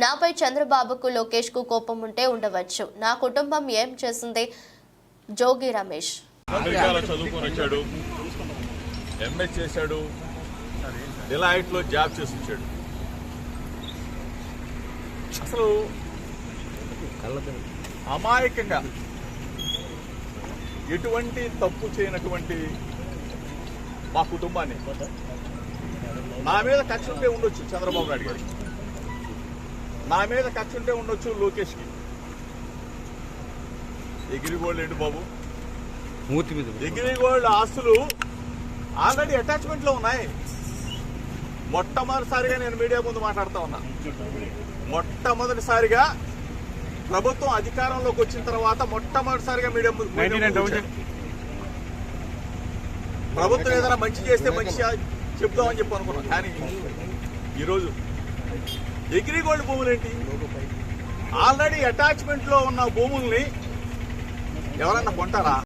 నాపై చంద్రబాబుకు లోకేష్ కు కోపం ఉంటే ఉండవచ్చు. నా కుటుంబం ఏం చేసింది? జోగి రమేష్ అమెరికాలో చదువుకొని వచ్చాడు, ఎంఎస్ చేశాడు, డిలైట్ లో జాబ్ చేసి వచ్చాడు. అసలు అమాయకంగా ఎటువంటి తప్పు చేయనటువంటి మా కుటుంబాన్ని నా మీద కక్ష ఉంటే ఉండొచ్చు చంద్రబాబు నాయుడు గారికి, నా మీద కక్ష ఉంటే ఉండొచ్చు లోకేష్కి. ఎగిరిగోల్డ్ ఏంటి బాబు, ఎగిరిగోల్డ్ ఆస్తులు ఆల్రెడీ అటాచ్మెంట్ లో ఉన్నాయి. మొట్టమొదటిసారిగా నేను మీడియా ముందు మాట్లాడుతా ఉన్నా. మొట్టమొదటిసారిగా ప్రభుత్వం అధికారంలోకి వచ్చిన తర్వాత మొట్టమొదటిసారిగా మీడియా ముందు ప్రభుత్వం ఏదైనా మంచి చేస్తే మంచి చెప్దామని చెప్పి అనుకున్నాం. కానీ ఈరోజు ఎగ్రిగోల్డ్ భూములేంటి, ఆల్రెడీ అటాచ్మెంట్ లో ఉన్న భూముల్ని ఎవరన్నా కొంటారా?